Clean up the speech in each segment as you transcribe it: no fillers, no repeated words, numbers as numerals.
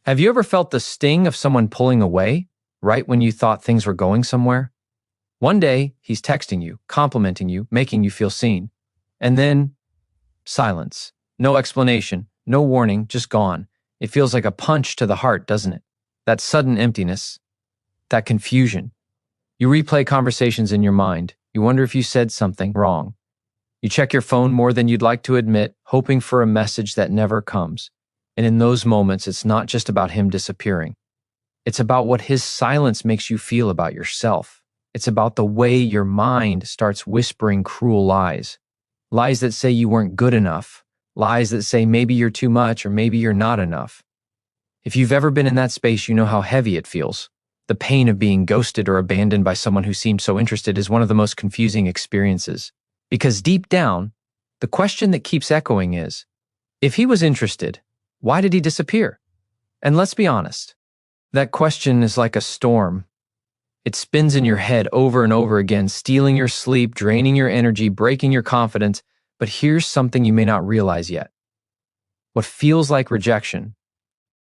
Have you ever felt the sting of someone pulling away right when you thought things were going somewhere? One day, he's texting you, complimenting you, making you feel seen. And then, silence. No explanation, no warning, just gone. It feels like a punch to the heart, doesn't it? That sudden emptiness, that confusion. You replay conversations in your mind. You wonder if you said something wrong. You check your phone more than you'd like to admit, hoping for a message that never comes. And in those moments, it's not just about him disappearing. It's about what his silence makes you feel about yourself. It's about the way your mind starts whispering cruel lies. Lies that say you weren't good enough. Lies that say maybe you're too much or maybe you're not enough. If you've ever been in that space, you know how heavy it feels. The pain of being ghosted or abandoned by someone who seemed so interested is one of the most confusing experiences. Because deep down, the question that keeps echoing is, if he was interested, why did he disappear? And let's be honest, that question is like a storm. It spins in your head over and over again, stealing your sleep, draining your energy, breaking your confidence. But here's something you may not realize yet. What feels like rejection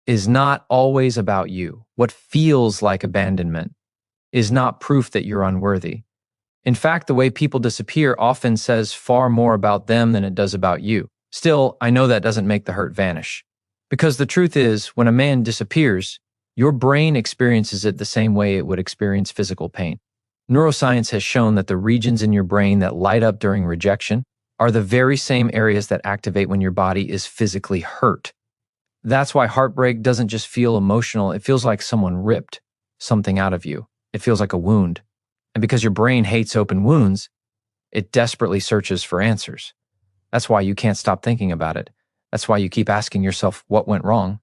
is not always about you. What feels like abandonment is not proof that you're unworthy. In fact, the way people disappear often says far more about them than it does about you. Still, I know that doesn't make the hurt vanish. Because the truth is, when a man disappears, your brain experiences it the same way it would experience physical pain. Neuroscience has shown that the regions in your brain that light up during rejection are the very same areas that activate when your body is physically hurt. That's why heartbreak doesn't just feel emotional, it feels like someone ripped something out of you. It feels like a wound. And because your brain hates open wounds, it desperately searches for answers. That's why you can't stop thinking about it. That's why you keep asking yourself what went wrong.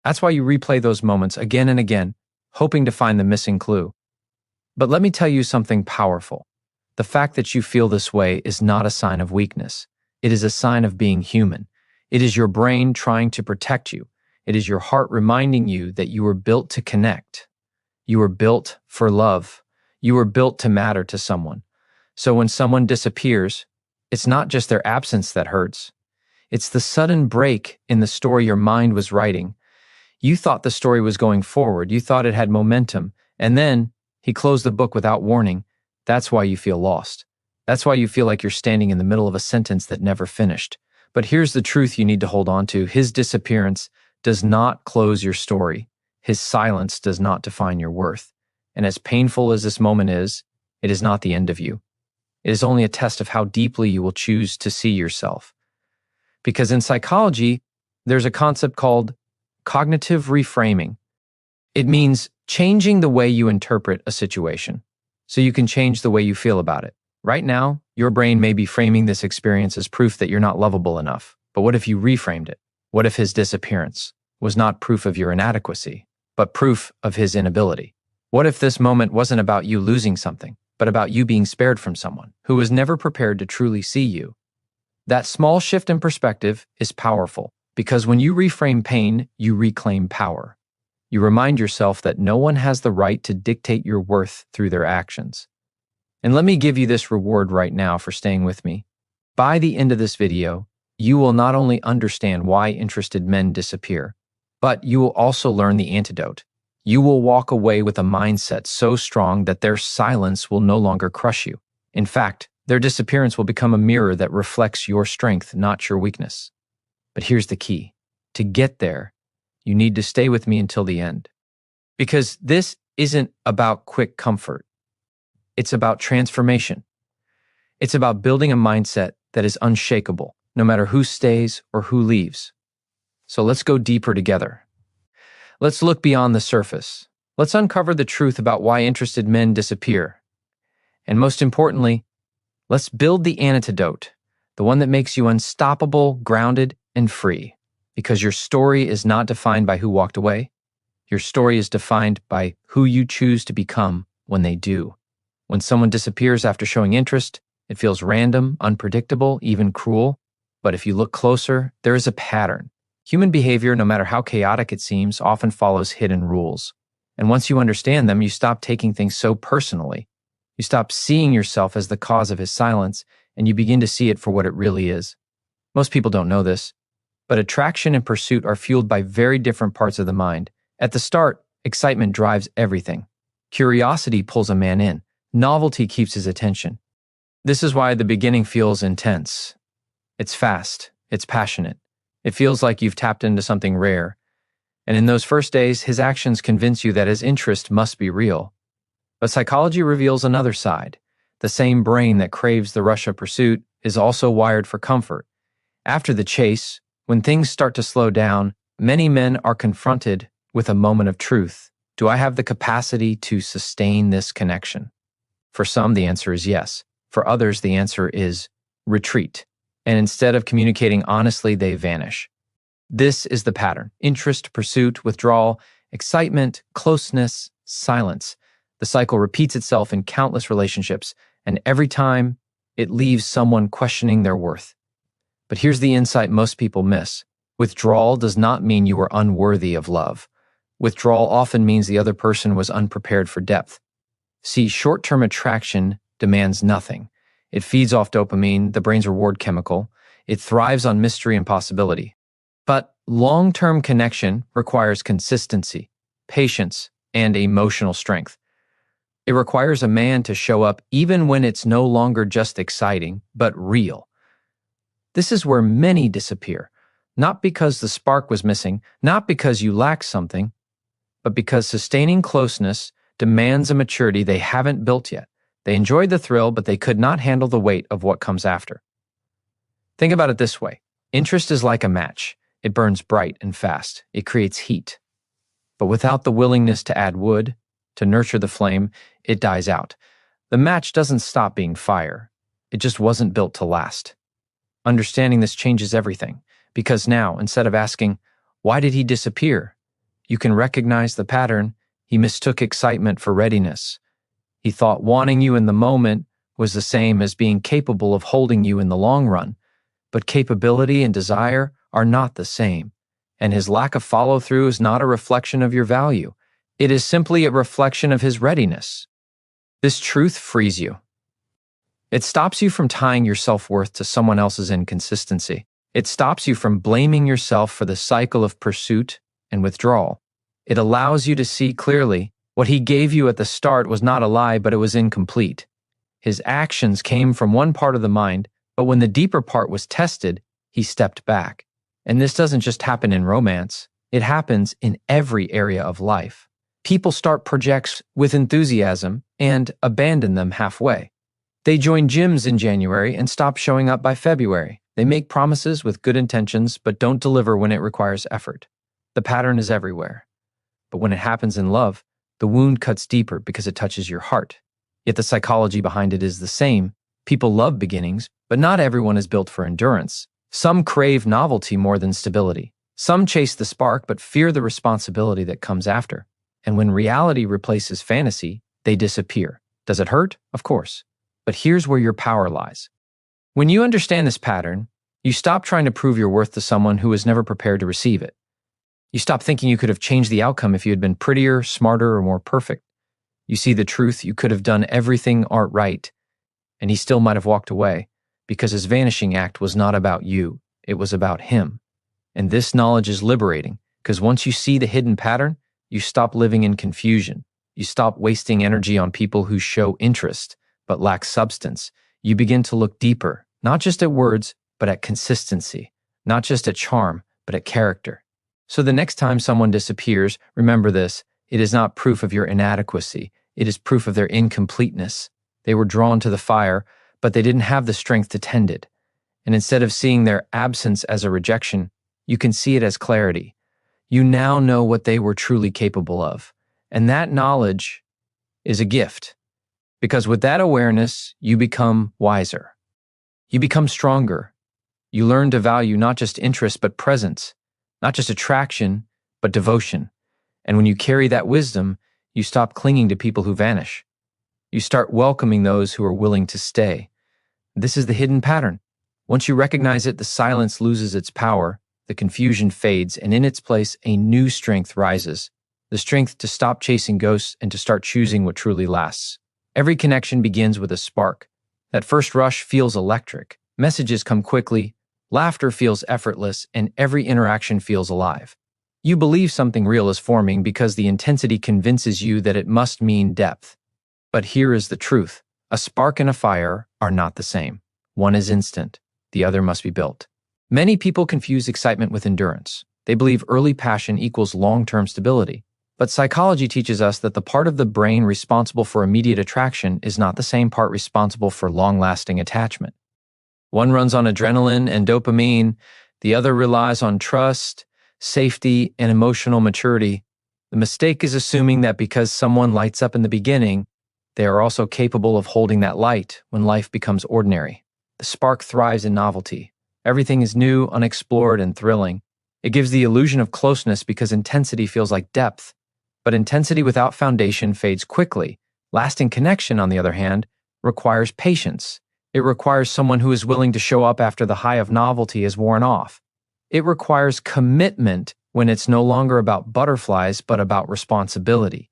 That's why you replay those moments again and again, hoping to find the missing clue. But let me tell you something powerful. The fact that you feel this way is not a sign of weakness. It is a sign of being human. It is your brain trying to protect you. It is your heart reminding you that you were built to connect. You were built for love. You were built to matter to someone. So when someone disappears, it's not just their absence that hurts. It's the sudden break in the story your mind was writing. You thought the story was going forward. You thought it had momentum. And then he closed the book without warning. That's why you feel lost. That's why you feel like you're standing in the middle of a sentence that never finished. But here's the truth you need to hold on to. His disappearance does not close your story. His silence does not define your worth. And as painful as this moment is, it is not the end of you. It is only a test of how deeply you will choose to see yourself. Because in psychology, there's a concept called cognitive reframing. It means changing the way you interpret a situation so you can change the way you feel about it. Right now, your brain may be framing this experience as proof that you're not lovable enough. But what if you reframed it? What if his disappearance was not proof of your inadequacy, but proof of his inability? What if this moment wasn't about you losing something, but about you being spared from someone who was never prepared to truly see you? That small shift in perspective is powerful because when you reframe pain, you reclaim power. You remind yourself that no one has the right to dictate your worth through their actions. And let me give you this reward right now for staying with me. By the end of this video, you will not only understand why interested men disappear, but you will also learn the antidote. You will walk away with a mindset so strong that their silence will no longer crush you. In fact, their disappearance will become a mirror that reflects your strength, not your weakness. But here's the key. To get there, you need to stay with me until the end. Because this isn't about quick comfort. It's about transformation. It's about building a mindset that is unshakable, no matter who stays or who leaves. So let's go deeper together. Let's look beyond the surface. Let's uncover the truth about why interested men disappear. And most importantly, let's build the antidote, the one that makes you unstoppable, grounded, and free. Because your story is not defined by who walked away. Your story is defined by who you choose to become when they do. When someone disappears after showing interest, it feels random, unpredictable, even cruel. But if you look closer, there is a pattern. Human behavior, no matter how chaotic it seems, often follows hidden rules. And once you understand them, you stop taking things so personally. You stop seeing yourself as the cause of his silence, and you begin to see it for what it really is. Most people don't know this, But attraction and pursuit are fueled by very different parts of the mind. At the start, excitement drives everything. Curiosity pulls a man in. Novelty keeps his attention. This is why the beginning feels intense. It's fast. It's passionate. It feels like you've tapped into something rare. And in those first days, his actions convince you that his interest must be real. But psychology reveals another side. The same brain that craves the rush of pursuit is also wired for comfort. After the chase, when things start to slow down, many men are confronted with a moment of truth. Do I have the capacity to sustain this connection? For some, the answer is yes. For others, the answer is retreat. And instead of communicating honestly, they vanish. This is the pattern: interest, pursuit, withdrawal, excitement, closeness, silence. The cycle repeats itself in countless relationships, and every time it leaves someone questioning their worth. But here's the insight most people miss. Withdrawal does not mean you were unworthy of love. Withdrawal often means the other person was unprepared for depth. See, short-term attraction demands nothing. It feeds off dopamine, the brain's reward chemical. It thrives on mystery and possibility. But long-term connection requires consistency, patience, and emotional strength. It requires a man to show up even when it's no longer just exciting, but real. This is where many disappear, not because the spark was missing, not because you lack something, but because sustaining closeness demands a maturity they haven't built yet. They enjoyed the thrill, but they could not handle the weight of what comes after. Think about it this way. Interest is like a match. It burns bright and fast. It creates heat. But without the willingness to add wood, to nurture the flame, it dies out. The match doesn't stop being fire. It just wasn't built to last. Understanding this changes everything, because now, instead of asking, why did he disappear? You can recognize the pattern. He mistook excitement for readiness. He thought wanting you in the moment was the same as being capable of holding you in the long run. But capability and desire are not the same. And his lack of follow-through is not a reflection of your value. It is simply a reflection of his readiness. This truth frees you. It stops you from tying your self-worth to someone else's inconsistency. It stops you from blaming yourself for the cycle of pursuit and withdrawal. It allows you to see clearly what he gave you at the start was not a lie, but it was incomplete. His actions came from one part of the mind, but when the deeper part was tested, he stepped back. And this doesn't just happen in romance. It happens in every area of life. People start projects with enthusiasm and abandon them halfway. They join gyms in January and stop showing up by February. They make promises with good intentions, but don't deliver when it requires effort. The pattern is everywhere. But when it happens in love, the wound cuts deeper because it touches your heart. Yet the psychology behind it is the same. People love beginnings, but not everyone is built for endurance. Some crave novelty more than stability. Some chase the spark but fear the responsibility that comes after. And when reality replaces fantasy, they disappear. Does it hurt? Of course. But here's where your power lies. When you understand this pattern, you stop trying to prove your worth to someone who was never prepared to receive it. You stop thinking you could have changed the outcome if you had been prettier, smarter, or more perfect. You see the truth: you could have done everything art right, and he still might have walked away, because his vanishing act was not about you, it was about him. And this knowledge is liberating, because once you see the hidden pattern, you stop living in confusion. You stop wasting energy on people who show interest, but lack substance. You begin to look deeper, not just at words, but at consistency, not just at charm, but at character. So the next time someone disappears, remember this: it is not proof of your inadequacy. It is proof of their incompleteness. They were drawn to the fire, but they didn't have the strength to tend it. And instead of seeing their absence as a rejection, you can see it as clarity. You now know what they were truly capable of. And that knowledge is a gift. Because with that awareness, you become wiser. You become stronger. You learn to value not just interest, but presence. Not just attraction, but devotion. And when you carry that wisdom, you stop clinging to people who vanish. You start welcoming those who are willing to stay. This is the hidden pattern. Once you recognize it, the silence loses its power, the confusion fades, and in its place, a new strength rises. The strength to stop chasing ghosts and to start choosing what truly lasts. Every connection begins with a spark. That first rush feels electric. Messages come quickly, Laughter feels effortless, and every interaction feels alive. You believe something real is forming because the intensity convinces you that it must mean depth. But here is the truth. A spark and a fire are not the same. One is instant, the other must be built. Many people confuse excitement with endurance. They believe early passion equals long-term stability. But psychology teaches us that the part of the brain responsible for immediate attraction is not the same part responsible for long-lasting attachment. One runs on adrenaline and dopamine, the other relies on trust, safety, and emotional maturity. The mistake is assuming that because someone lights up in the beginning, they are also capable of holding that light when life becomes ordinary. The spark thrives in novelty. Everything is new, unexplored, and thrilling. It gives the illusion of closeness because intensity feels like depth. But intensity without foundation fades quickly. Lasting connection, on the other hand, requires patience. It requires someone who is willing to show up after the high of novelty is worn off. It requires commitment when it's no longer about butterflies but about responsibility.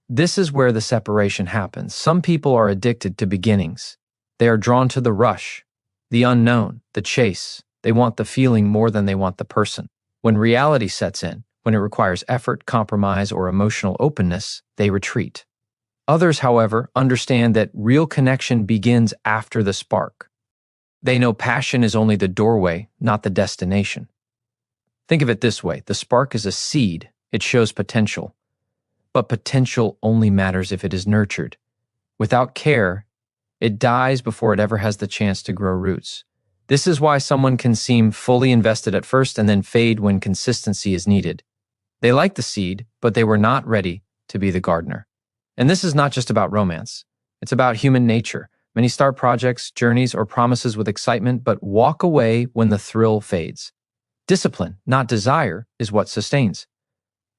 This is where the separation happens. Some people are addicted to beginnings. They are drawn to the rush, the unknown, the chase. They want the feeling more than they want the person. When reality sets in, when it requires effort, compromise, or emotional openness, they retreat. Others, however, understand that real connection begins after the spark. They know passion is only the doorway, not the destination. Think of it this way: the spark is a seed. It shows potential. But potential only matters if it is nurtured. Without care, it dies before it ever has the chance to grow roots. This is why someone can seem fully invested at first and then fade when consistency is needed. They like the seed, but they were not ready to be the gardener. And this is not just about romance. It's about human nature. Many start projects, journeys, or promises with excitement, but walk away when the thrill fades. Discipline, not desire, is what sustains.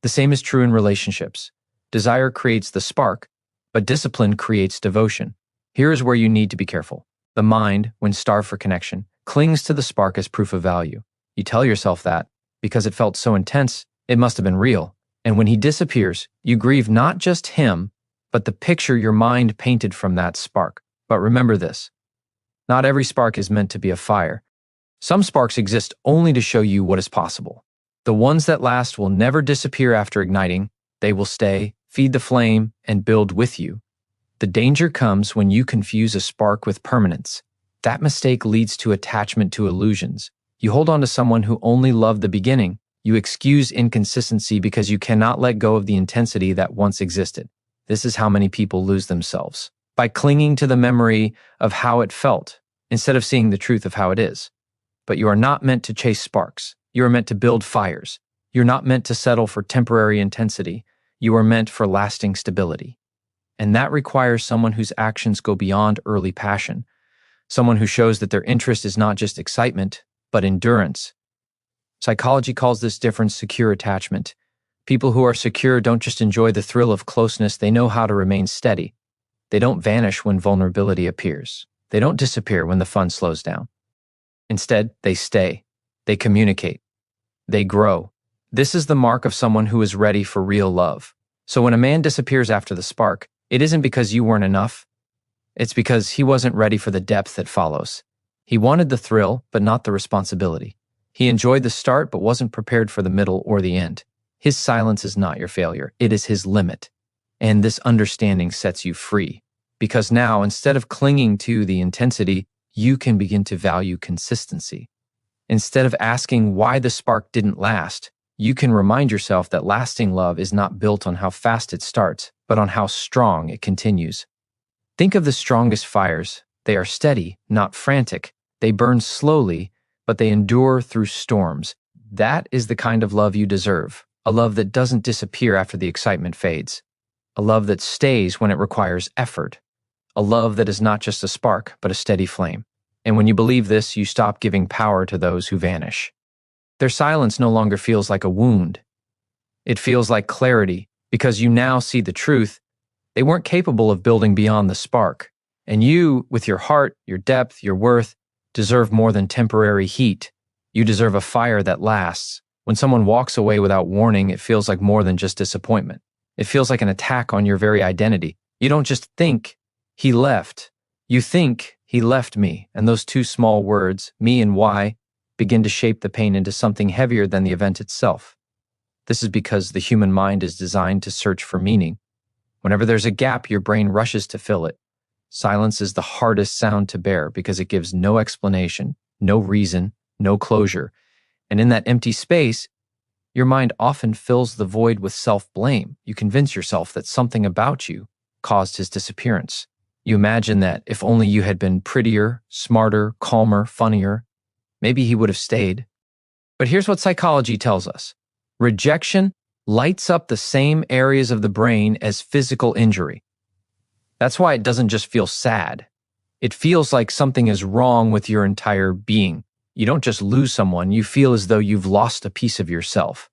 The same is true in relationships. Desire creates the spark, but discipline creates devotion. Here is where you need to be careful. The mind, when starved for connection, clings to the spark as proof of value. You tell yourself that, because it felt so intense, it must have been real. And when he disappears, you grieve not just him, but the picture your mind painted from that spark. But remember this: not every spark is meant to be a fire. Some sparks exist only to show you what is possible. The ones that last will never disappear after igniting. They will stay, feed the flame, and build with you. The danger comes when you confuse a spark with permanence. That mistake leads to attachment to illusions. You hold on to someone who only loved the beginning. You excuse inconsistency because you cannot let go of the intensity that once existed. This is how many people lose themselves, by clinging to the memory of how it felt, instead of seeing the truth of how it is. But you are not meant to chase sparks. You are meant to build fires. You're not meant to settle for temporary intensity. You are meant for lasting stability. And that requires someone whose actions go beyond early passion, someone who shows that their interest is not just excitement, but endurance. Psychology calls this difference secure attachment. People who are secure don't just enjoy the thrill of closeness, they know how to remain steady. They don't vanish when vulnerability appears. They don't disappear when the fun slows down. Instead, they stay. They communicate. They grow. This is the mark of someone who is ready for real love. So when a man disappears after the spark, it isn't because you weren't enough. It's because he wasn't ready for the depth that follows. He wanted the thrill, but not the responsibility. He enjoyed the start, but wasn't prepared for the middle or the end. His silence is not your failure. It is his limit. And this understanding sets you free. Because now, instead of clinging to the intensity, you can begin to value consistency. Instead of asking why the spark didn't last, you can remind yourself that lasting love is not built on how fast it starts, but on how strong it continues. Think of the strongest fires. They are steady, not frantic. They burn slowly, but they endure through storms. That is the kind of love you deserve. A love that doesn't disappear after the excitement fades. A love that stays when it requires effort. A love that is not just a spark, but a steady flame. And when you believe this, you stop giving power to those who vanish. Their silence no longer feels like a wound. It feels like clarity, because you now see the truth. They weren't capable of building beyond the spark. And you, with your heart, your depth, your worth, deserve more than temporary heat. You deserve a fire that lasts. When someone walks away without warning, it feels like more than just disappointment. It feels like an attack on your very identity. You don't just think, "He left." You think, "He left me," and those two small words, me and why, begin to shape the pain into something heavier than the event itself. This is because the human mind is designed to search for meaning. Whenever there's a gap, your brain rushes to fill it. Silence is the hardest sound to bear because it gives no explanation, no reason, no closure. And in that empty space, your mind often fills the void with self-blame. You convince yourself that something about you caused his disappearance. You imagine that if only you had been prettier, smarter, calmer, funnier, maybe he would have stayed. But here's what psychology tells us. Rejection lights up the same areas of the brain as physical injury. That's why it doesn't just feel sad. It feels like something is wrong with your entire being. You don't just lose someone, you feel as though you've lost a piece of yourself.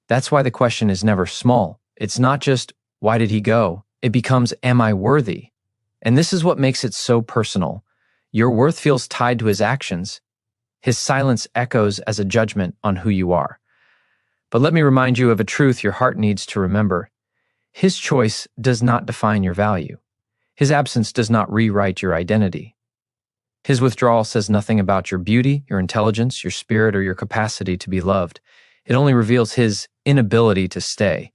That's why the question is never small. It's not just, why did he go? It becomes, am I worthy? And this is what makes it so personal. Your worth feels tied to his actions. His silence echoes as a judgment on who you are. But let me remind you of a truth your heart needs to remember. His choice does not define your value. His absence does not rewrite your identity. His withdrawal says nothing about your beauty, your intelligence, your spirit, or your capacity to be loved. It only reveals his inability to stay.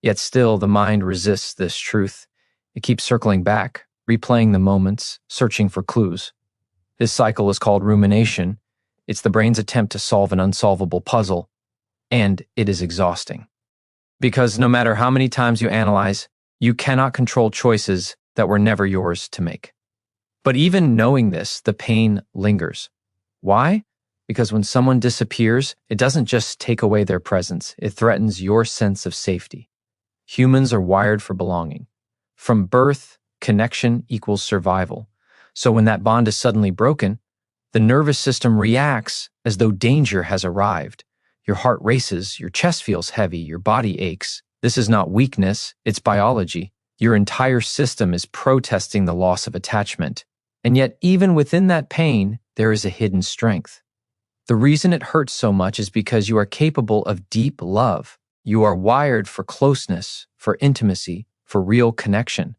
Yet still, the mind resists this truth. It keeps circling back, replaying the moments, searching for clues. This cycle is called rumination. It's the brain's attempt to solve an unsolvable puzzle, and it is exhausting. Because no matter how many times you analyze, you cannot control choices that were never yours to make. But even knowing this, the pain lingers. Why? Because when someone disappears, it doesn't just take away their presence, it threatens your sense of safety. Humans are wired for belonging. From birth, connection equals survival. So when that bond is suddenly broken, the nervous system reacts as though danger has arrived. Your heart races, your chest feels heavy, your body aches. This is not weakness, it's biology. Your entire system is protesting the loss of attachment. And yet, even within that pain, there is a hidden strength. The reason it hurts so much is because you are capable of deep love. You are wired for closeness, for intimacy, for real connection.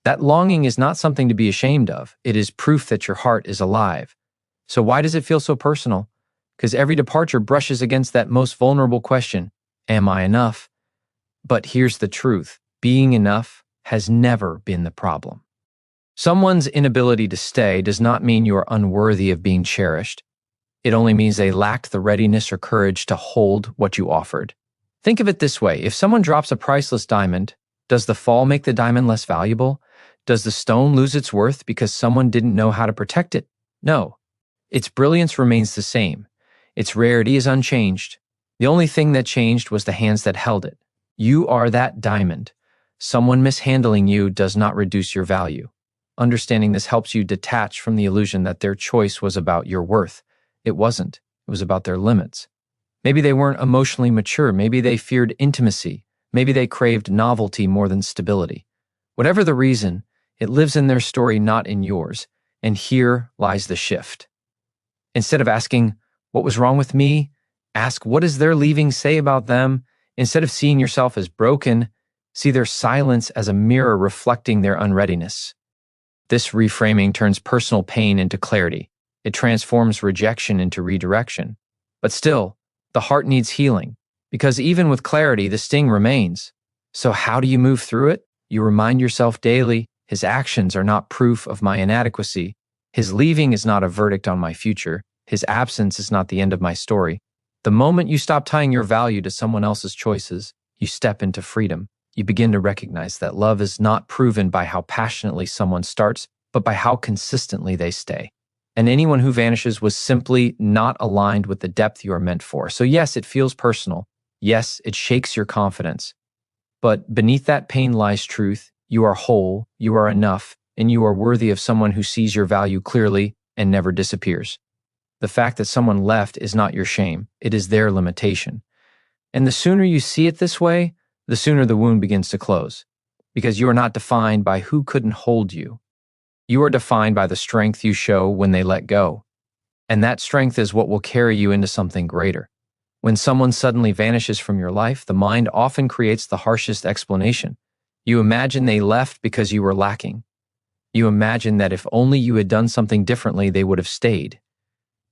That longing is not something to be ashamed of. It is proof that your heart is alive. So why does it feel so personal? Because every departure brushes against that most vulnerable question, am I enough? But here's the truth. Being enough has never been the problem. Someone's inability to stay does not mean you are unworthy of being cherished. It only means they lacked the readiness or courage to hold what you offered. Think of it this way. If someone drops a priceless diamond, does the fall make the diamond less valuable? Does the stone lose its worth because someone didn't know how to protect it? No. Its brilliance remains the same. Its rarity is unchanged. The only thing that changed was the hands that held it. You are that diamond. Someone mishandling you does not reduce your value. Understanding this helps you detach from the illusion that their choice was about your worth. It wasn't. It was about their limits. Maybe they weren't emotionally mature. Maybe they feared intimacy. Maybe they craved novelty more than stability. Whatever the reason, it lives in their story, not in yours. And here lies the shift. Instead of asking, what was wrong with me? Ask, what does their leaving say about them? Instead of seeing yourself as broken, see their silence as a mirror reflecting their unreadiness. This reframing turns personal pain into clarity. It transforms rejection into redirection. But still, the heart needs healing, because even with clarity, the sting remains. So how do you move through it? You remind yourself daily, his actions are not proof of my inadequacy. His leaving is not a verdict on my future. His absence is not the end of my story. The moment you stop tying your value to someone else's choices, you step into freedom. You begin to recognize that love is not proven by how passionately someone starts, but by how consistently they stay. And anyone who vanishes was simply not aligned with the depth you are meant for. So yes, it feels personal. Yes, it shakes your confidence. But beneath that pain lies truth. You are whole, you are enough, and you are worthy of someone who sees your value clearly and never disappears. The fact that someone left is not your shame. It is their limitation. And the sooner you see it this way, the sooner the wound begins to close. Because you are not defined by who couldn't hold you. You are defined by the strength you show when they let go. And that strength is what will carry you into something greater. When someone suddenly vanishes from your life, the mind often creates the harshest explanation. You imagine they left because you were lacking. You imagine that if only you had done something differently, they would have stayed.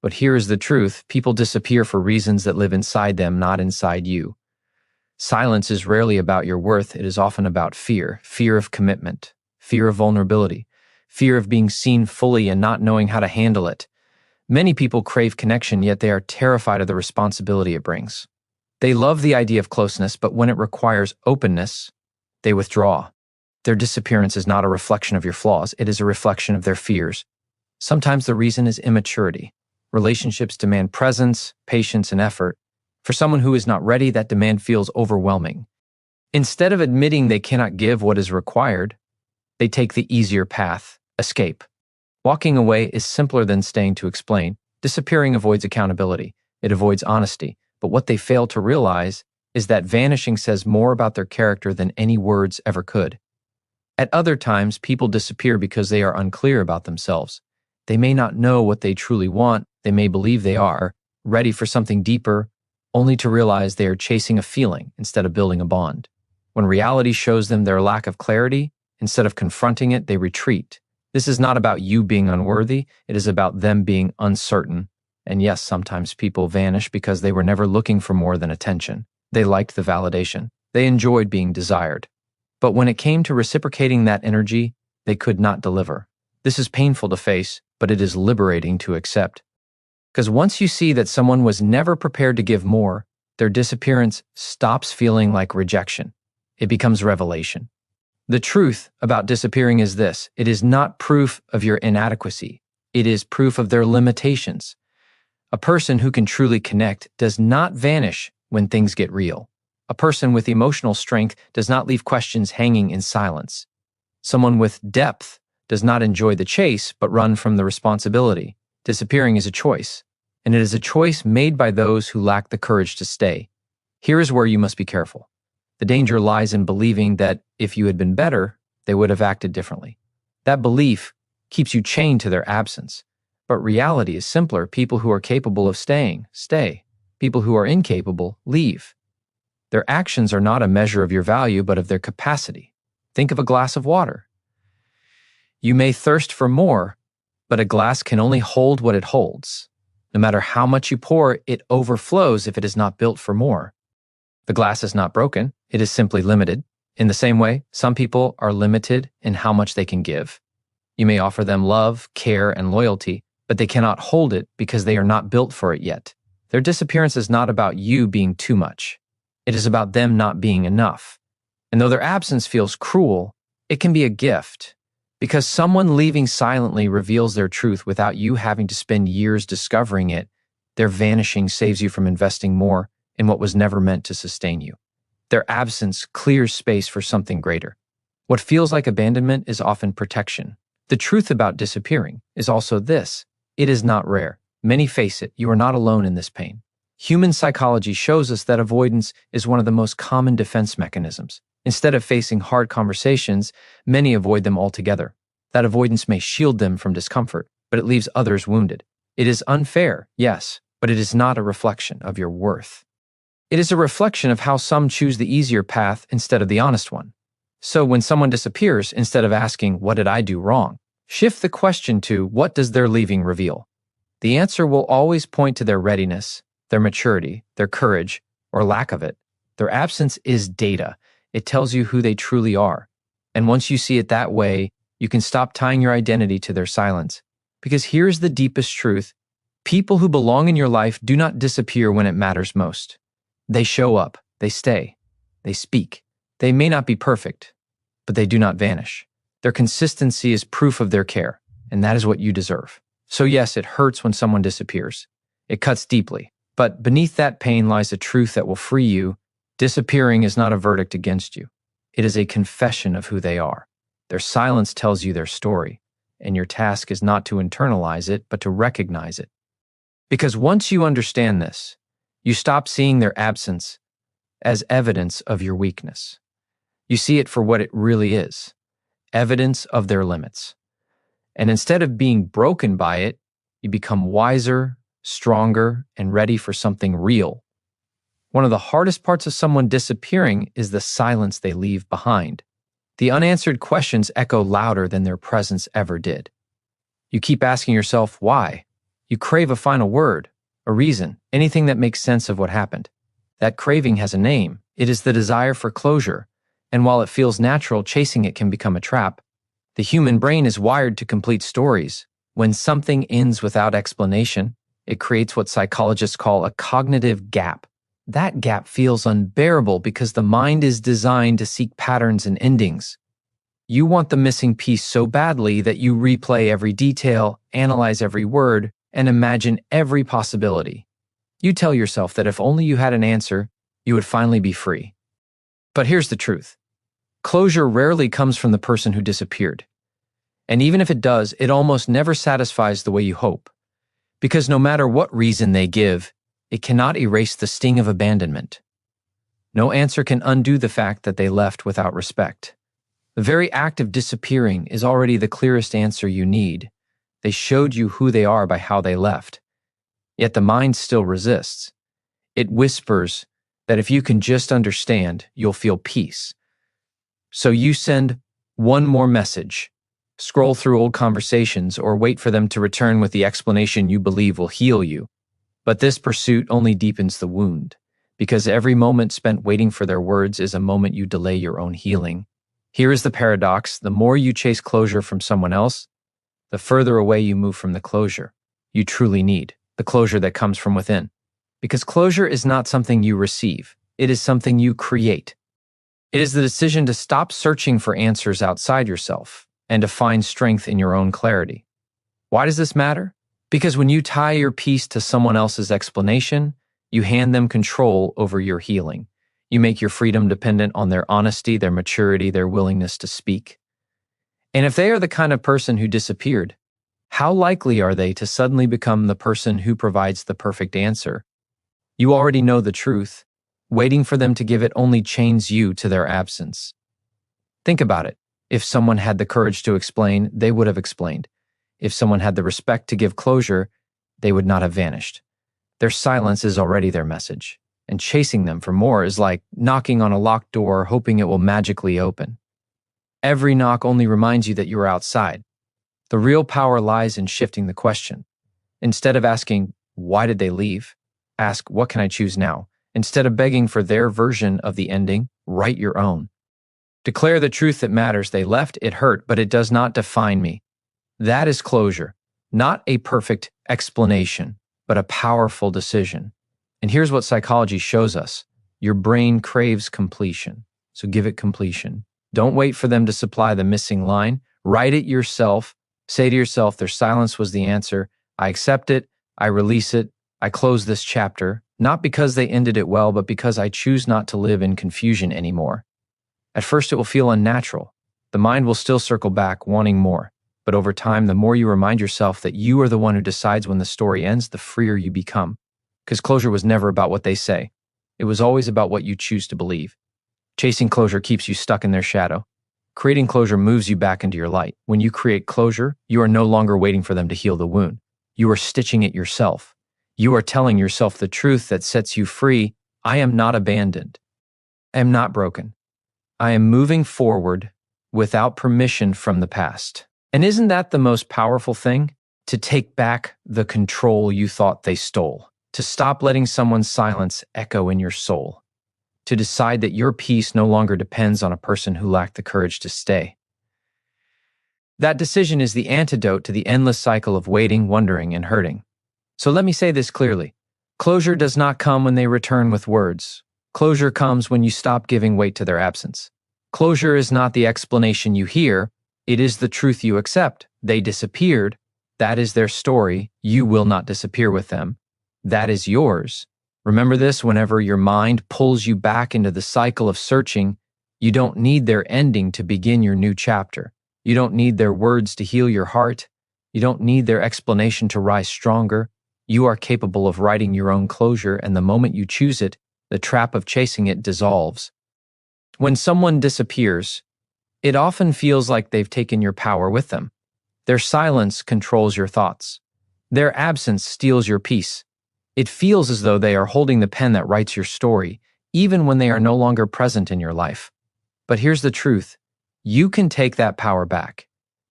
But here is the truth: people disappear for reasons that live inside them, not inside you. Silence is rarely about your worth. It is often about fear. Fear of commitment, fear of vulnerability, fear of being seen fully and not knowing how to handle it. Many people crave connection, yet they are terrified of the responsibility it brings. They love the idea of closeness, but when it requires openness, they withdraw. Their disappearance is not a reflection of your flaws, it is a reflection of their fears. Sometimes the reason is immaturity. Relationships demand presence, patience, and effort. For someone who is not ready, that demand feels overwhelming. Instead of admitting they cannot give what is required, they take the easier path: escape. Walking away is simpler than staying to explain. Disappearing avoids accountability. It avoids honesty. But what they fail to realize is that vanishing says more about their character than any words ever could. At other times, people disappear because they are unclear about themselves. They may not know what they truly want. They may believe they are ready for something deeper, only to realize they are chasing a feeling instead of building a bond. When reality shows them their lack of clarity, instead of confronting it, they retreat. This is not about you being unworthy. It is about them being uncertain. And yes, sometimes people vanish because they were never looking for more than attention. They liked the validation. They enjoyed being desired. But when it came to reciprocating that energy, they could not deliver. This is painful to face, but it is liberating to accept. Because once you see that someone was never prepared to give more, their disappearance stops feeling like rejection. It becomes revelation. The truth about disappearing is this: it is not proof of your inadequacy. It is proof of their limitations. A person who can truly connect does not vanish when things get real. A person with emotional strength does not leave questions hanging in silence. Someone with depth does not enjoy the chase, but run from the responsibility. Disappearing is a choice, and it is a choice made by those who lack the courage to stay. Here is where you must be careful. The danger lies in believing that if you had been better, they would have acted differently. That belief keeps you chained to their absence. But reality is simpler. People who are capable of staying, stay. People who are incapable, leave. Their actions are not a measure of your value, but of their capacity. Think of a glass of water. You may thirst for more, but a glass can only hold what it holds. No matter how much you pour, it overflows if it is not built for more. The glass is not broken, it is simply limited. In the same way, some people are limited in how much they can give. You may offer them love, care, and loyalty, but they cannot hold it because they are not built for it yet. Their disappearance is not about you being too much. It is about them not being enough. And though their absence feels cruel, it can be a gift, because someone leaving silently reveals their truth without you having to spend years discovering it. Their vanishing saves you from investing more in what was never meant to sustain you. Their absence clears space for something greater. What feels like abandonment is often protection. The truth about disappearing is also this: it is not rare. Many face it. You are not alone in this pain. Human psychology shows us that avoidance is one of the most common defense mechanisms. Instead of facing hard conversations, many avoid them altogether. That avoidance may shield them from discomfort, but it leaves others wounded. It is unfair, yes, but it is not a reflection of your worth. It is a reflection of how some choose the easier path instead of the honest one. So when someone disappears, instead of asking, "What did I do wrong?" shift the question to, "What does their leaving reveal?" The answer will always point to their readiness, their maturity, their courage, or lack of it. Their absence is data. It tells you who they truly are. And once you see it that way, you can stop tying your identity to their silence. Because here's the deepest truth: people who belong in your life do not disappear when it matters most. They show up, they stay, they speak. They may not be perfect, but they do not vanish. Their consistency is proof of their care, and that is what you deserve. So yes, it hurts when someone disappears. It cuts deeply. But beneath that pain lies a truth that will free you. Disappearing is not a verdict against you. It is a confession of who they are. Their silence tells you their story, and your task is not to internalize it, but to recognize it. Because once you understand this, you stop seeing their absence as evidence of your weakness. You see it for what it really is: evidence of their limits. And instead of being broken by it, you become wiser, stronger, and ready for something real. One of the hardest parts of someone disappearing is the silence they leave behind. The unanswered questions echo louder than their presence ever did. You keep asking yourself, why? You crave a final word, a reason, anything that makes sense of what happened. That craving has a name. It is the desire for closure, and while it feels natural, chasing it can become a trap. The human brain is wired to complete stories. When something ends without explanation, it creates what psychologists call a cognitive gap. That gap feels unbearable because the mind is designed to seek patterns and endings. You want the missing piece so badly that you replay every detail, analyze every word, and imagine every possibility. You tell yourself that if only you had an answer, you would finally be free. But here's the truth. Closure rarely comes from the person who disappeared. And even if it does, it almost never satisfies the way you hope. Because no matter what reason they give, it cannot erase the sting of abandonment. No answer can undo the fact that they left without respect. The very act of disappearing is already the clearest answer you need. They showed you who they are by how they left. Yet the mind still resists. It whispers that if you can just understand, you'll feel peace. So you send one more message, scroll through old conversations, or wait for them to return with the explanation you believe will heal you. But this pursuit only deepens the wound, because every moment spent waiting for their words is a moment you delay your own healing. Here is the paradox: the more you chase closure from someone else, the further away you move from the closure you truly need, the closure that comes from within. Because closure is not something you receive, it is something you create. It is the decision to stop searching for answers outside yourself and to find strength in your own clarity. Why does this matter? Because when you tie your piece to someone else's explanation, you hand them control over your healing. You make your freedom dependent on their honesty, their maturity, their willingness to speak. And if they are the kind of person who disappeared, how likely are they to suddenly become the person who provides the perfect answer? You already know the truth. Waiting for them to give it only chains you to their absence. Think about it. If someone had the courage to explain, they would have explained. If someone had the respect to give closure, they would not have vanished. Their silence is already their message, and chasing them for more is like knocking on a locked door, hoping it will magically open. Every knock only reminds you that you are outside. The real power lies in shifting the question. Instead of asking, "Why did they leave?" ask, "What can I choose now?" Instead of begging for their version of the ending, write your own. Declare the truth that matters. They left, it hurt, but it does not define me. That is closure, not a perfect explanation, but a powerful decision. And here's what psychology shows us. Your brain craves completion, so give it completion. Don't wait for them to supply the missing line. Write it yourself. Say to yourself, their silence was the answer. I accept it. I release it. I close this chapter, not because they ended it well, but because I choose not to live in confusion anymore. At first, it will feel unnatural. The mind will still circle back, wanting more. But over time, the more you remind yourself that you are the one who decides when the story ends, the freer you become. Because closure was never about what they say. It was always about what you choose to believe. Chasing closure keeps you stuck in their shadow. Creating closure moves you back into your light. When you create closure, you are no longer waiting for them to heal the wound. You are stitching it yourself. You are telling yourself the truth that sets you free. I am not abandoned. I am not broken. I am moving forward without permission from the past. And isn't that the most powerful thing? To take back the control you thought they stole. To stop letting someone's silence echo in your soul. To decide that your peace no longer depends on a person who lacked the courage to stay. That decision is the antidote to the endless cycle of waiting, wondering, and hurting. So let me say this clearly. Closure does not come when they return with words. Closure comes when you stop giving weight to their absence. Closure is not the explanation you hear. It is the truth you accept. They disappeared. That is their story. You will not disappear with them. That is yours. Remember this whenever your mind pulls you back into the cycle of searching. You don't need their ending to begin your new chapter. You don't need their words to heal your heart. You don't need their explanation to rise stronger. You are capable of writing your own closure, and the moment you choose it, the trap of chasing it dissolves. When someone disappears, it often feels like they've taken your power with them. Their silence controls your thoughts. Their absence steals your peace. It feels as though they are holding the pen that writes your story, even when they are no longer present in your life. But here's the truth. You can take that power back.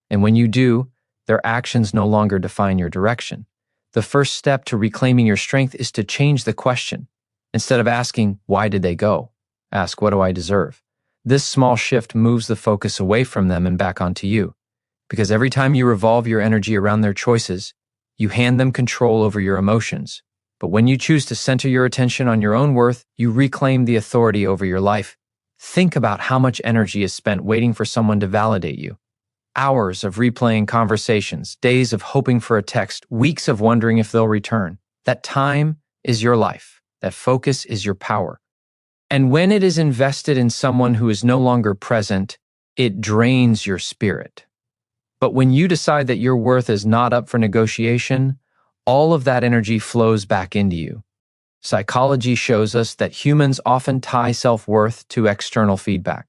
And when you do, their actions no longer define your direction. The first step to reclaiming your strength is to change the question. Instead of asking, why did they go? Ask, what do I deserve? This small shift moves the focus away from them and back onto you. Because every time you revolve your energy around their choices, you hand them control over your emotions. But when you choose to center your attention on your own worth, you reclaim the authority over your life. Think about how much energy is spent waiting for someone to validate you. Hours of replaying conversations, days of hoping for a text, weeks of wondering if they'll return. That time is your life. That focus is your power. And when it is invested in someone who is no longer present, it drains your spirit. But when you decide that your worth is not up for negotiation, all of that energy flows back into you. Psychology shows us that humans often tie self-worth to external feedback.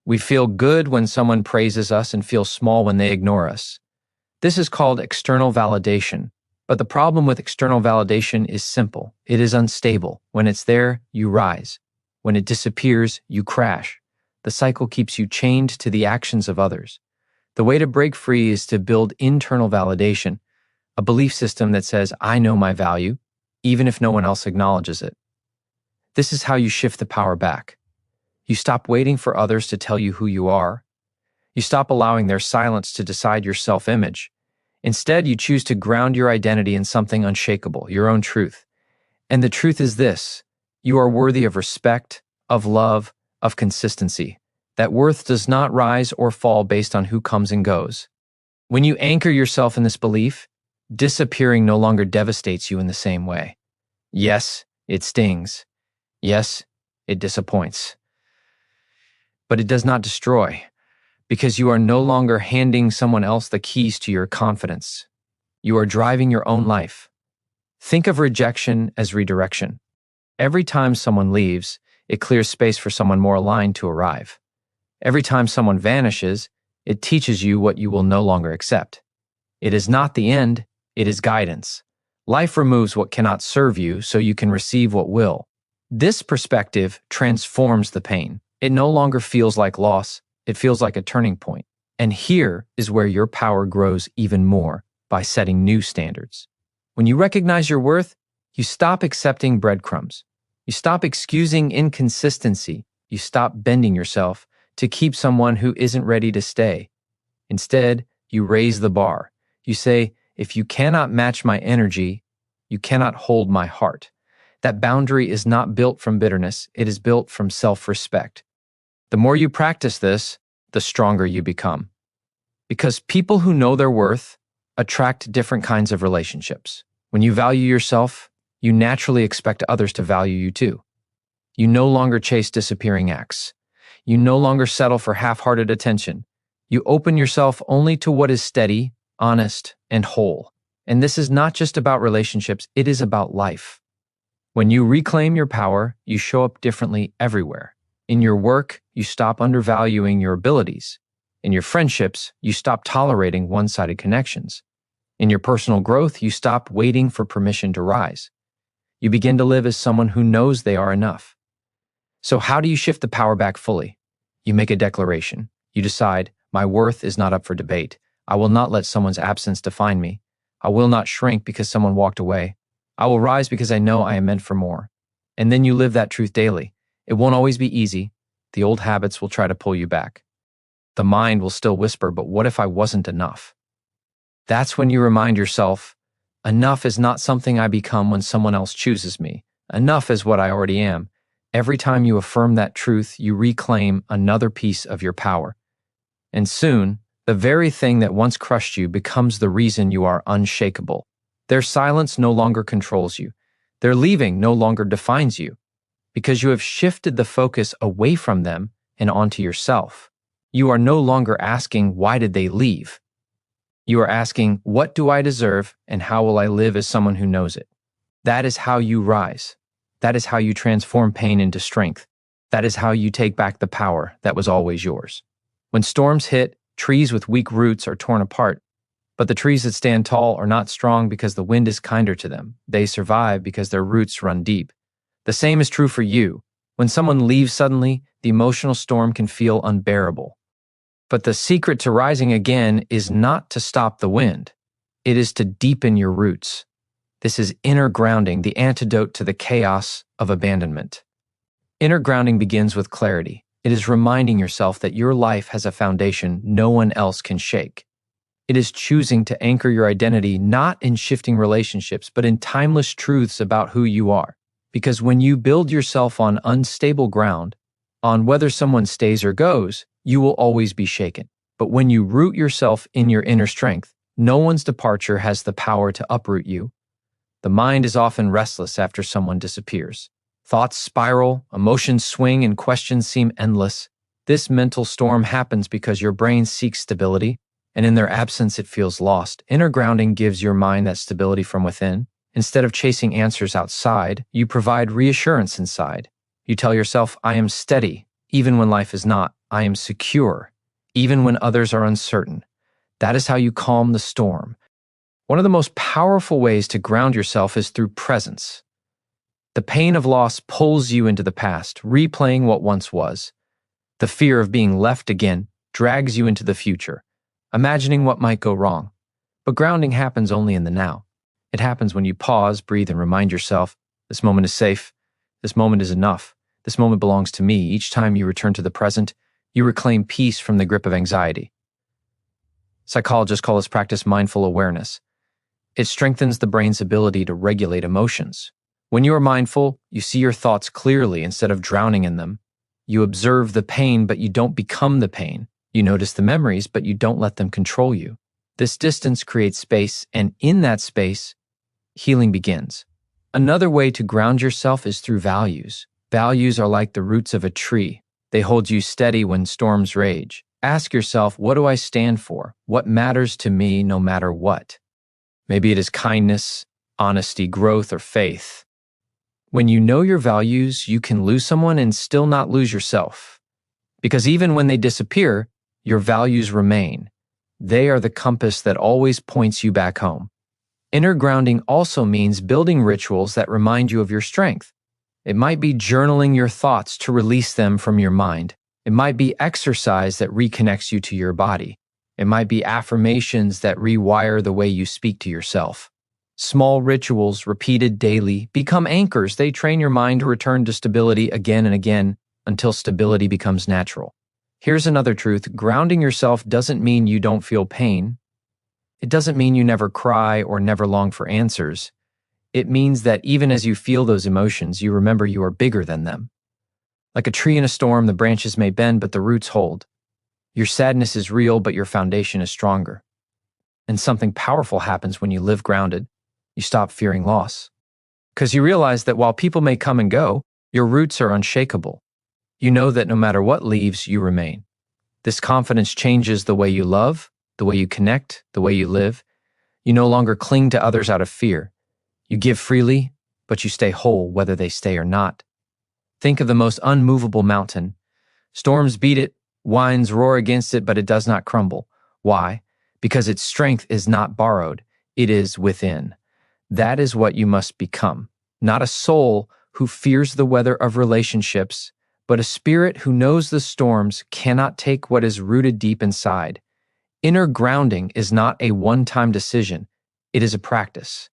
We feel good when someone praises us and feel small when they ignore us. This is called external validation. But the problem with external validation is simple. It is unstable. When it's there, you rise. When it disappears, you crash. The cycle keeps you chained to the actions of others. The way to break free is to build internal validation, a belief system that says, I know my value, even if no one else acknowledges it. This is how you shift the power back. You stop waiting for others to tell you who you are. You stop allowing their silence to decide your self-image. Instead, you choose to ground your identity in something unshakable, your own truth. And the truth is this: you are worthy of respect, of love, of consistency. That worth does not rise or fall based on who comes and goes. When you anchor yourself in this belief, disappearing no longer devastates you in the same way. Yes, it stings. Yes, it disappoints. But it does not destroy, because you are no longer handing someone else the keys to your confidence. You are driving your own life. Think of rejection as redirection. Every time someone leaves, it clears space for someone more aligned to arrive. Every time someone vanishes, it teaches you what you will no longer accept. It is not the end, it is guidance. Life removes what cannot serve you so you can receive what will. This perspective transforms the pain. It no longer feels like loss, it feels like a turning point. And here is where your power grows even more, by setting new standards. When you recognize your worth, you stop accepting breadcrumbs. You stop excusing inconsistency. You stop bending yourself to keep someone who isn't ready to stay. Instead, you raise the bar. You say, if you cannot match my energy, you cannot hold my heart. That boundary is not built from bitterness, it is built from self-respect. The more you practice this, the stronger you become. Because people who know their worth attract different kinds of relationships. When you value yourself, you naturally expect others to value you too. You no longer chase disappearing acts. You no longer settle for half-hearted attention. You open yourself only to what is steady, honest, and whole. And this is not just about relationships, it is about life. When you reclaim your power, you show up differently everywhere. In your work, you stop undervaluing your abilities. In your friendships, you stop tolerating one-sided connections. In your personal growth, you stop waiting for permission to rise. You begin to live as someone who knows they are enough. So how do you shift the power back fully? You make a declaration. You decide, my worth is not up for debate. I will not let someone's absence define me. I will not shrink because someone walked away. I will rise because I know I am meant for more. And then you live that truth daily. It won't always be easy. The old habits will try to pull you back. The mind will still whisper, but what if I wasn't enough? That's when you remind yourself, enough is not something I become when someone else chooses me. Enough is what I already am. Every time you affirm that truth, you reclaim another piece of your power. And soon, the very thing that once crushed you becomes the reason you are unshakable. Their silence no longer controls you. Their leaving no longer defines you, because you have shifted the focus away from them and onto yourself. You are no longer asking, why did they leave? You are asking, what do I deserve and how will I live as someone who knows it? That is how you rise. That is how you transform pain into strength. That is how you take back the power that was always yours. When storms hit, trees with weak roots are torn apart, but the trees that stand tall are not strong because the wind is kinder to them. They survive because their roots run deep. The same is true for you. When someone leaves suddenly, the emotional storm can feel unbearable. But the secret to rising again is not to stop the wind. It is to deepen your roots. This is inner grounding, the antidote to the chaos of abandonment. Inner grounding begins with clarity. It is reminding yourself that your life has a foundation no one else can shake. It is choosing to anchor your identity not in shifting relationships, but in timeless truths about who you are. Because when you build yourself on unstable ground, on whether someone stays or goes, you will always be shaken. But when you root yourself in your inner strength, no one's departure has the power to uproot you. The mind is often restless after someone disappears. Thoughts spiral, emotions swing, and questions seem endless. This mental storm happens because your brain seeks stability, and in their absence it feels lost. Inner grounding gives your mind that stability from within. Instead of chasing answers outside, you provide reassurance inside. You tell yourself, I am steady, even when life is not. I am secure, even when others are uncertain. That is how you calm the storm. One of the most powerful ways to ground yourself is through presence. The pain of loss pulls you into the past, replaying what once was. The fear of being left again drags you into the future, imagining what might go wrong. But grounding happens only in the now. It happens when you pause, breathe, and remind yourself, this moment is safe. This moment is enough. This moment belongs to me. Each time you return to the present, you reclaim peace from the grip of anxiety. Psychologists call this practice mindful awareness. It strengthens the brain's ability to regulate emotions. When you are mindful, you see your thoughts clearly instead of drowning in them. You observe the pain, but you don't become the pain. You notice the memories, but you don't let them control you. This distance creates space, and in that space, healing begins. Another way to ground yourself is through values. Values are like the roots of a tree. They hold you steady when storms rage. Ask yourself, what do I stand for? What matters to me no matter what? Maybe it is kindness, honesty, growth, or faith. When you know your values, you can lose someone and still not lose yourself. Because even when they disappear, your values remain. They are the compass that always points you back home. Inner grounding also means building rituals that remind you of your strength. It might be journaling your thoughts to release them from your mind. It might be exercise that reconnects you to your body. It might be affirmations that rewire the way you speak to yourself. Small rituals, repeated daily, become anchors. They train your mind to return to stability again and again until stability becomes natural. Here's another truth. Grounding yourself doesn't mean you don't feel pain. It doesn't mean you never cry or never long for answers. It means that even as you feel those emotions, you remember you are bigger than them. Like a tree in a storm, the branches may bend, but the roots hold. Your sadness is real, but your foundation is stronger. And something powerful happens when you live grounded. You stop fearing loss. Because you realize that while people may come and go, your roots are unshakable. You know that no matter what leaves, you remain. This confidence changes the way you love, the way you connect, the way you live. You no longer cling to others out of fear. You give freely, but you stay whole whether they stay or not. Think of the most unmovable mountain. Storms beat it, winds roar against it, but it does not crumble. Why? Because its strength is not borrowed. It is within. That is what you must become. Not a soul who fears the weather of relationships, but a spirit who knows the storms cannot take what is rooted deep inside. Inner grounding is not a one-time decision. It is a practice.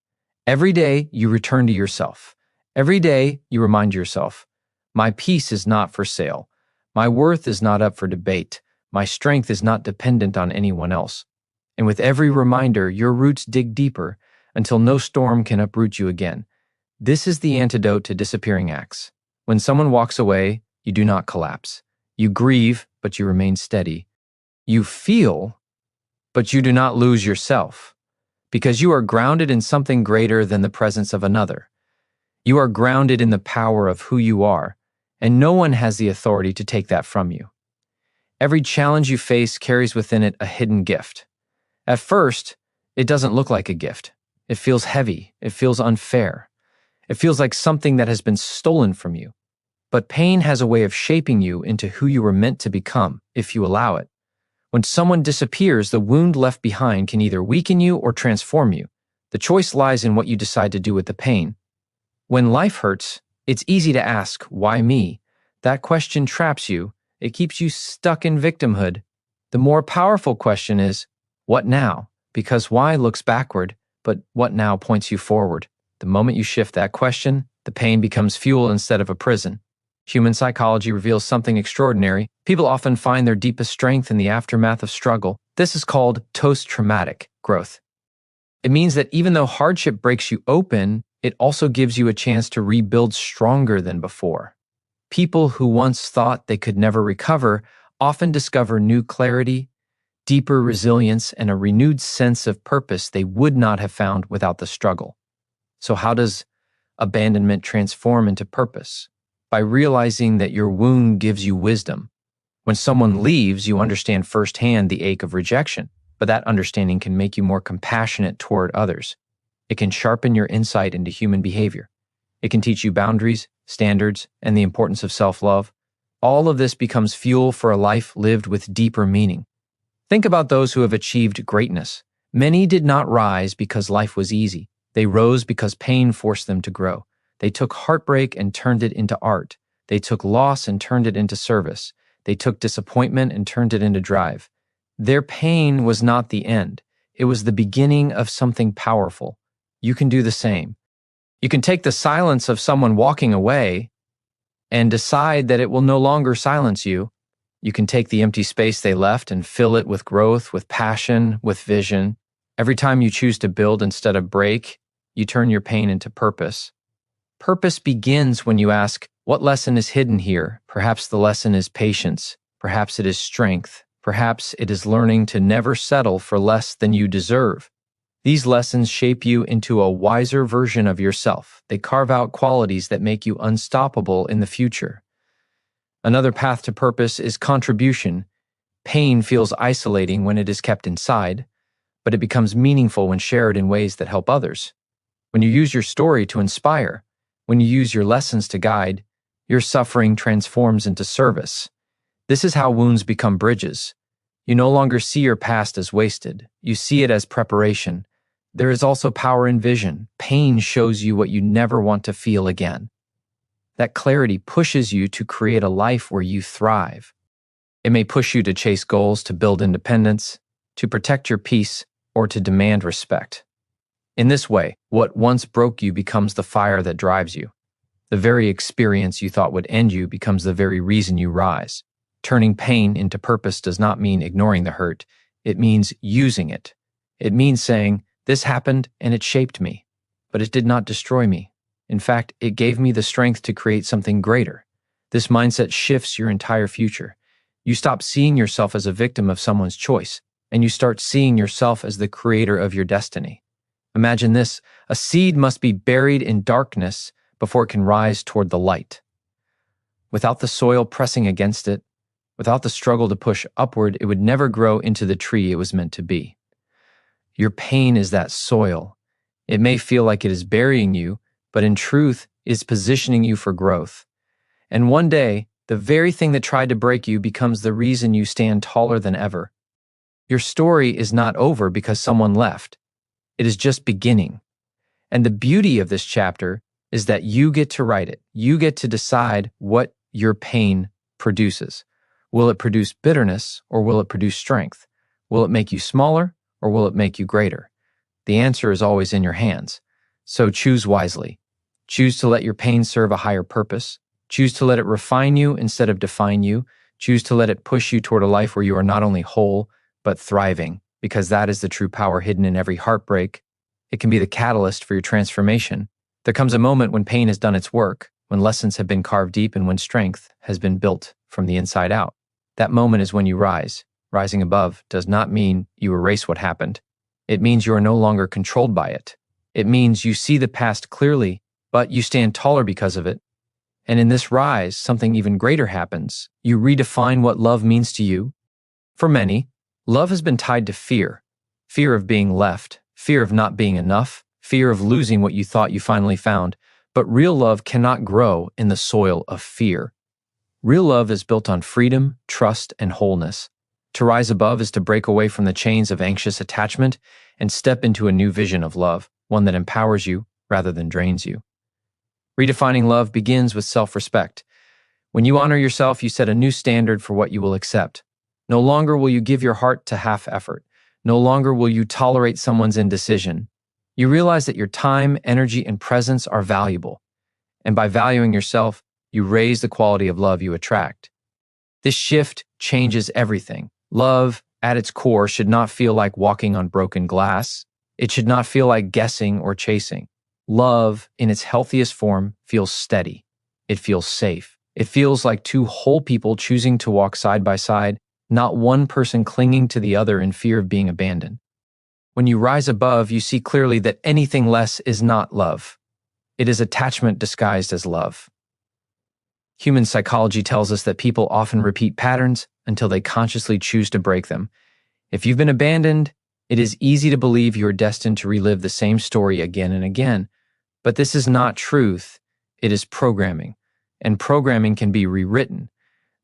Every day you return to yourself. Every day you remind yourself, my peace is not for sale. My worth is not up for debate. My strength is not dependent on anyone else. And with every reminder, your roots dig deeper until no storm can uproot you again. This is the antidote to disappearing acts. When someone walks away, you do not collapse. You grieve, but you remain steady. You feel, but you do not lose yourself, because you are grounded in something greater than the presence of another. You are grounded in the power of who you are, and no one has the authority to take that from you. Every challenge you face carries within it a hidden gift. At first, it doesn't look like a gift. It feels heavy. It feels unfair. It feels like something that has been stolen from you. But pain has a way of shaping you into who you were meant to become, if you allow it. When someone disappears, the wound left behind can either weaken you or transform you. The choice lies in what you decide to do with the pain. When life hurts, it's easy to ask, why me? That question traps you. It keeps you stuck in victimhood. The more powerful question is, what now? Because why looks backward, but what now points you forward. The moment you shift that question, the pain becomes fuel instead of a prison. Human psychology reveals something extraordinary. People often find their deepest strength in the aftermath of struggle. This is called post-traumatic growth. It means that even though hardship breaks you open, it also gives you a chance to rebuild stronger than before. People who once thought they could never recover often discover new clarity, deeper resilience, and a renewed sense of purpose they would not have found without the struggle. So how does abandonment transform into purpose? By realizing that your wound gives you wisdom. When someone leaves, you understand firsthand the ache of rejection, but that understanding can make you more compassionate toward others. It can sharpen your insight into human behavior. It can teach you boundaries, standards, and the importance of self-love. All of this becomes fuel for a life lived with deeper meaning. Think about those who have achieved greatness. Many did not rise because life was easy. They rose because pain forced them to grow. They took heartbreak and turned it into art. They took loss and turned it into service. They took disappointment and turned it into drive. Their pain was not the end. It was the beginning of something powerful. You can do the same. You can take the silence of someone walking away and decide that it will no longer silence you. You can take the empty space they left and fill it with growth, with passion, with vision. Every time you choose to build instead of break, you turn your pain into purpose. Purpose begins when you ask, what lesson is hidden here? Perhaps the lesson is patience. Perhaps it is strength. Perhaps it is learning to never settle for less than you deserve. These lessons shape you into a wiser version of yourself. They carve out qualities that make you unstoppable in the future. Another path to purpose is contribution. Pain feels isolating when it is kept inside, but it becomes meaningful when shared in ways that help others. When you use your story to inspire, when you use your lessons to guide, your suffering transforms into service. This is how wounds become bridges. You no longer see your past as wasted. You see it as preparation. There is also power in vision. Pain shows you what you never want to feel again. That clarity pushes you to create a life where you thrive. It may push you to chase goals, to build independence, to protect your peace, or to demand respect. In this way, what once broke you becomes the fire that drives you. The very experience you thought would end you becomes the very reason you rise. Turning pain into purpose does not mean ignoring the hurt. It means using it. It means saying, this happened and it shaped me, but it did not destroy me. In fact, it gave me the strength to create something greater. This mindset shifts your entire future. You stop seeing yourself as a victim of someone's choice, and you start seeing yourself as the creator of your destiny. Imagine this: a seed must be buried in darkness before it can rise toward the light. Without the soil pressing against it, without the struggle to push upward, it would never grow into the tree it was meant to be. Your pain is that soil. It may feel like it is burying you, but in truth, it is positioning you for growth. And one day, the very thing that tried to break you becomes the reason you stand taller than ever. Your story is not over because someone left. It is just beginning. And the beauty of this chapter is that you get to write it. You get to decide what your pain produces. Will it produce bitterness or will it produce strength? Will it make you smaller or will it make you greater? The answer is always in your hands. So choose wisely. Choose to let your pain serve a higher purpose. Choose to let it refine you instead of define you. Choose to let it push you toward a life where you are not only whole, but thriving, because that is the true power hidden in every heartbreak. It can be the catalyst for your transformation. There comes a moment when pain has done its work, when lessons have been carved deep and when strength has been built from the inside out. That moment is when you rise. Rising above does not mean you erase what happened. It means you are no longer controlled by it. It means you see the past clearly, but you stand taller because of it. And in this rise, something even greater happens. You redefine what love means to you. For many, love has been tied to fear. Fear of being left, fear of not being enough, fear of losing what you thought you finally found. But real love cannot grow in the soil of fear. Real love is built on freedom, trust, and wholeness. To rise above is to break away from the chains of anxious attachment and step into a new vision of love, one that empowers you rather than drains you. Redefining love begins with self-respect. When you honor yourself, you set a new standard for what you will accept. No longer will you give your heart to half effort. No longer will you tolerate someone's indecision. You realize that your time, energy, and presence are valuable. And by valuing yourself, you raise the quality of love you attract. This shift changes everything. Love, at its core, should not feel like walking on broken glass. It should not feel like guessing or chasing. Love, in its healthiest form, feels steady. It feels safe. It feels like two whole people choosing to walk side by side, not one person clinging to the other in fear of being abandoned. When you rise above, you see clearly that anything less is not love. It is attachment disguised as love. Human psychology tells us that people often repeat patterns until they consciously choose to break them. If you've been abandoned, it is easy to believe you are destined to relive the same story again and again. But this is not truth, it is programming. And programming can be rewritten.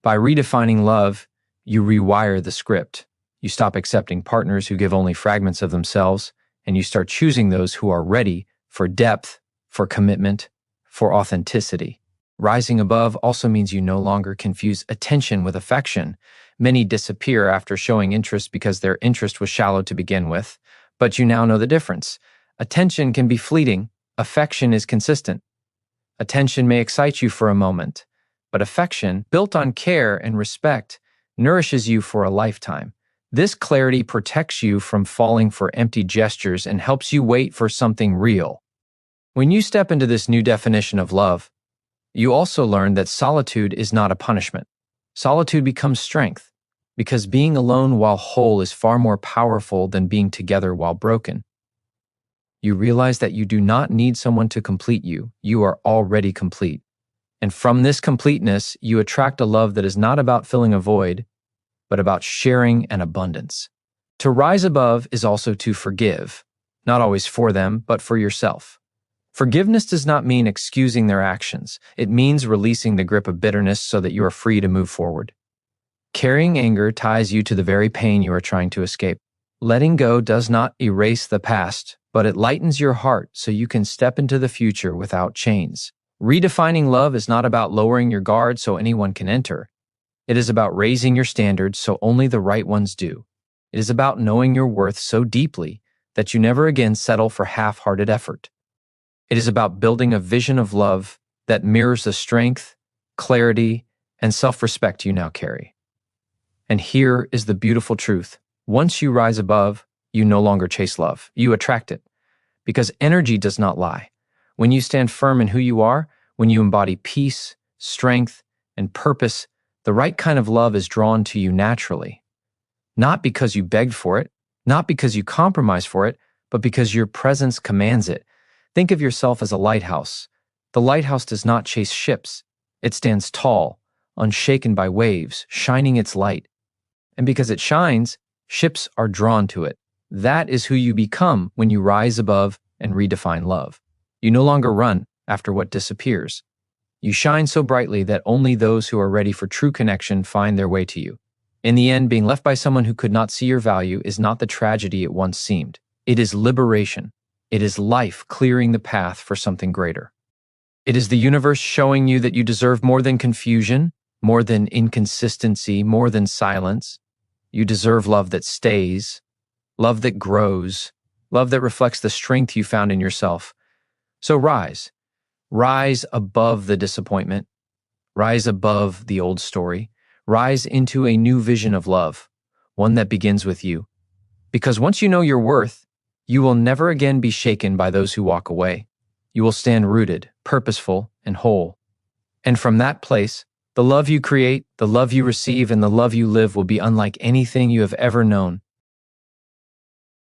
By redefining love, you rewire the script. You stop accepting partners who give only fragments of themselves, and you start choosing those who are ready for depth, for commitment, for authenticity. Rising above also means you no longer confuse attention with affection. Many disappear after showing interest because their interest was shallow to begin with, but you now know the difference. Attention can be fleeting. Affection is consistent. Attention may excite you for a moment, but affection, built on care and respect, nourishes you for a lifetime. This clarity protects you from falling for empty gestures and helps you wait for something real. When you step into this new definition of love, you also learn that solitude is not a punishment. Solitude becomes strength, because being alone while whole is far more powerful than being together while broken. You realize that you do not need someone to complete you. You are already complete. And from this completeness, you attract a love that is not about filling a void, but about sharing an abundance. To rise above is also to forgive, not always for them, but for yourself. Forgiveness does not mean excusing their actions. It means releasing the grip of bitterness so that you are free to move forward. Carrying anger ties you to the very pain you are trying to escape. Letting go does not erase the past, but it lightens your heart so you can step into the future without chains. Redefining love is not about lowering your guard so anyone can enter. It is about raising your standards so only the right ones do. It is about knowing your worth so deeply that you never again settle for half-hearted effort. It is about building a vision of love that mirrors the strength, clarity, and self-respect you now carry. And here is the beautiful truth. Once you rise above, you no longer chase love. You attract it. Because energy does not lie. When you stand firm in who you are, when you embody peace, strength, and purpose, the right kind of love is drawn to you naturally. Not because you begged for it, not because you compromised for it, but because your presence commands it. Think of yourself as a lighthouse. The lighthouse does not chase ships. It stands tall, unshaken by waves, shining its light. And because it shines, ships are drawn to it. That is who you become when you rise above and redefine love. You no longer run after what disappears. You shine so brightly that only those who are ready for true connection find their way to you. In the end, being left by someone who could not see your value is not the tragedy it once seemed. It is liberation. It is life clearing the path for something greater. It is the universe showing you that you deserve more than confusion, more than inconsistency, more than silence. You deserve love that stays, love that grows, love that reflects the strength you found in yourself. So rise. Rise above the disappointment. Rise above the old story. Rise into a new vision of love, one that begins with you. Because once you know your worth, you will never again be shaken by those who walk away. You will stand rooted, purposeful, and whole. And from that place, the love you create, the love you receive, and the love you live will be unlike anything you have ever known.